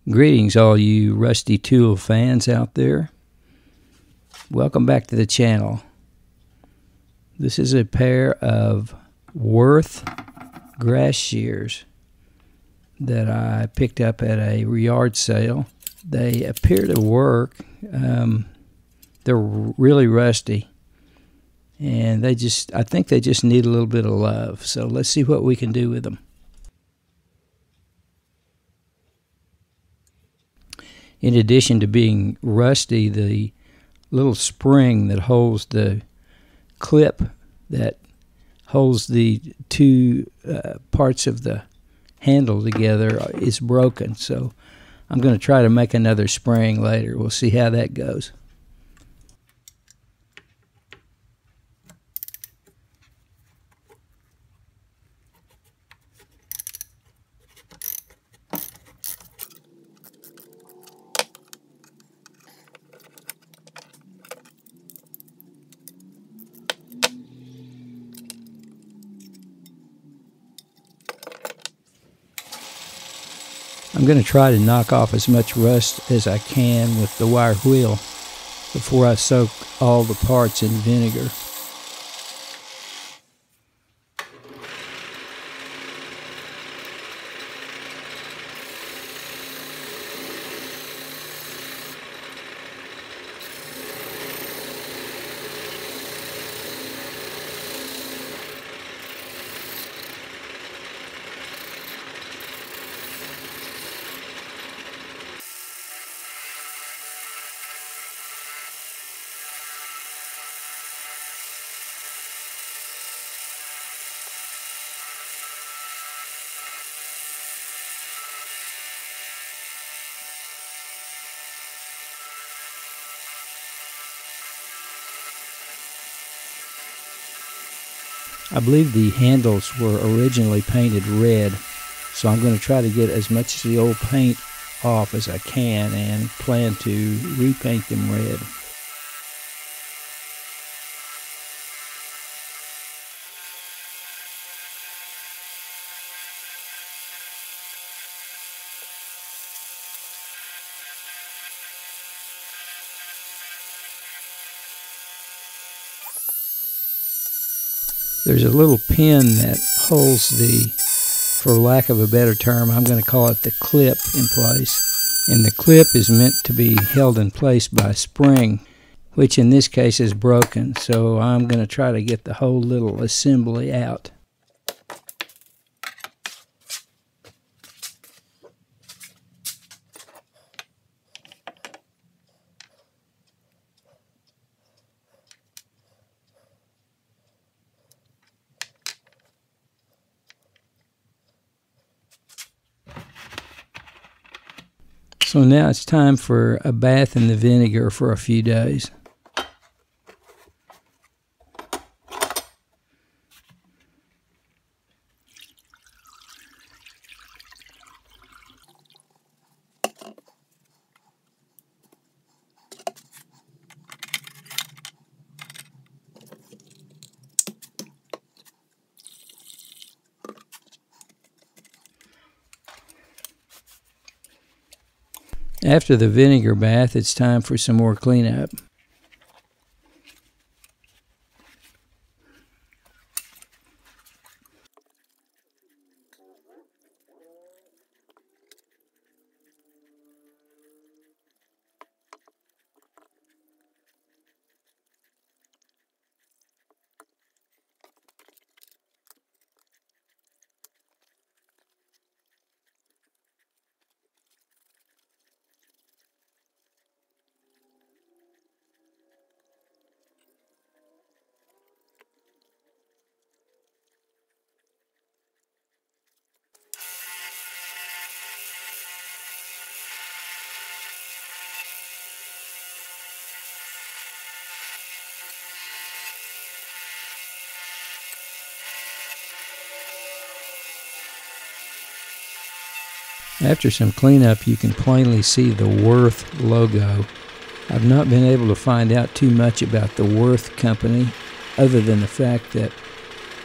Greetings, all you Rusty Tool fans out there. Welcome back to the channel. This is a pair of Worth grass shears that I picked up at a yard sale. They appear to work. They're really rusty, and I think they just need a little bit of love. So let's see what we can do with them. In addition to being rusty, the little spring that holds the clip that holds the two parts of the handle together is broken. So I'm going to try to make another spring later. We'll see how that goes. I'm going to try to knock off as much rust as I can with the wire wheel before I soak all the parts in vinegar. I believe the handles were originally painted red, so I'm going to try to get as much of the old paint off as I can and plan to repaint them red. There's a little pin that holds the, for lack of a better term, I'm going to call it the clip in place. And the clip is meant to be held in place by a spring, which in this case is broken. So I'm going to try to get the whole little assembly out. So now it's time for a bath in the vinegar for a few days. After the vinegar bath, it's time for some more cleanup. After some cleanup, you can plainly see the Worth logo. I've not been able to find out too much about the Worth company, other than the fact that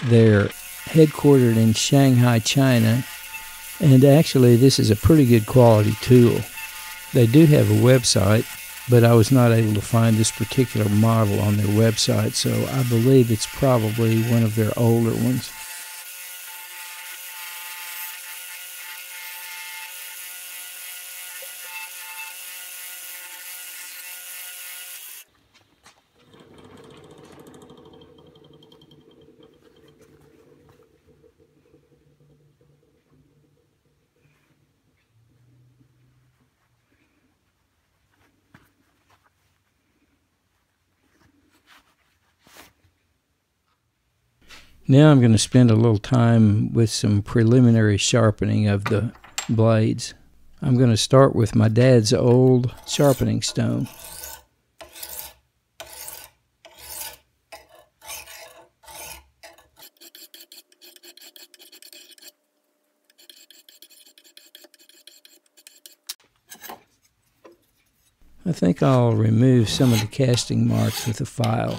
they're headquartered in Shanghai, China, And actually, this is a pretty good quality tool. They do have a website, but I was not able to find this particular model on their website, so I believe it's probably one of their older ones. Now I'm going to spend a little time with some preliminary sharpening of the blades. I'm going to start with my dad's old sharpening stone. I think I'll remove some of the casting marks with a file.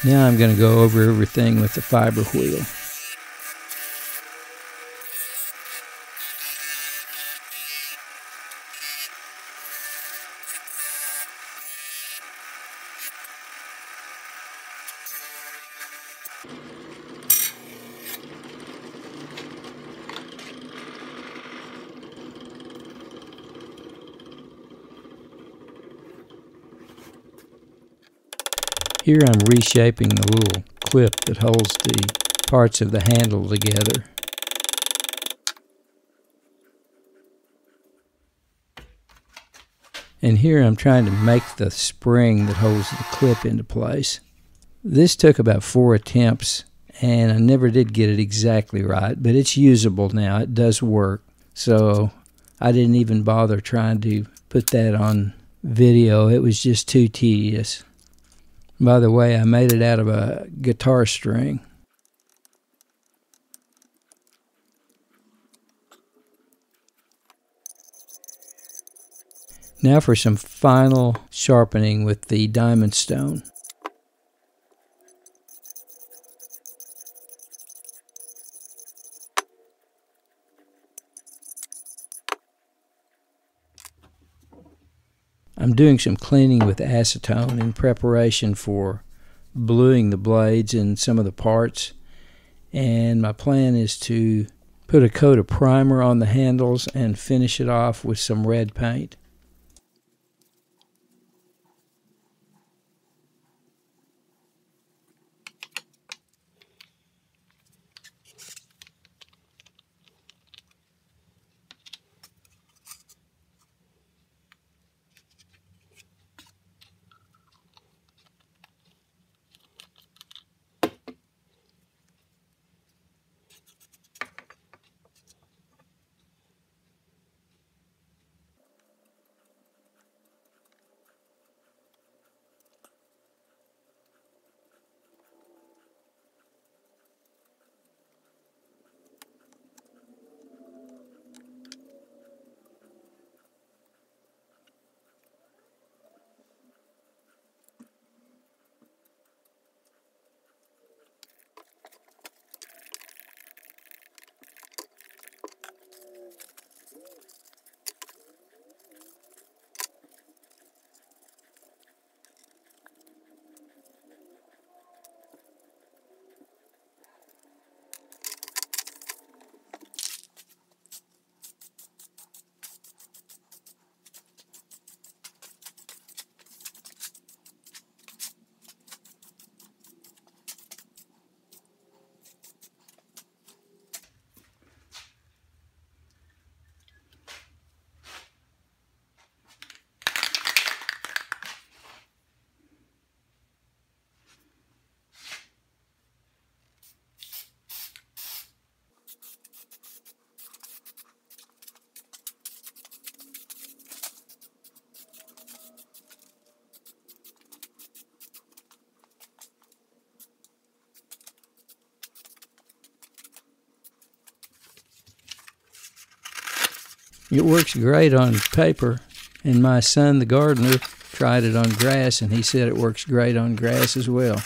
Now I'm going to go over everything with the fiber wheel. Here I'm reshaping the little clip that holds the parts of the handle together. And here I'm trying to make the spring that holds the clip into place. This took about 4 attempts, and I never did get it exactly right, but it's usable now. It does work. So I didn't even bother trying to put that on video. It was just too tedious. By the way, I made it out of a guitar string. Now for some final sharpening with the diamond stone. I'm doing some cleaning with acetone in preparation for bluing the blades and some of the parts. And my plan is to put a coat of primer on the handles and finish it off with some red paint. It works great on paper, and my son, the gardener, tried it on grass, and he said it works great on grass as well.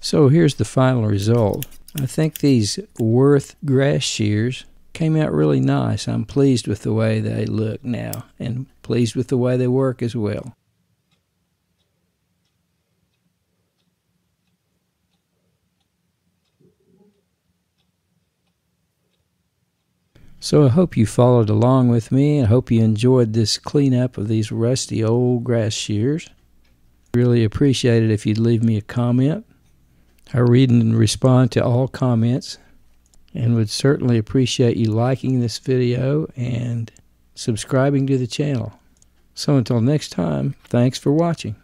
So here's the final result. I think these Worth grass shears came out really nice. I'm pleased with the way they look now, and pleased with the way they work as well. So I hope you followed along with me. I hope you enjoyed this cleanup of these rusty old grass shears. Really appreciate it if you'd leave me a comment. I read and respond to all comments, and would certainly appreciate you liking this video and subscribing to the channel. So until next time, thanks for watching.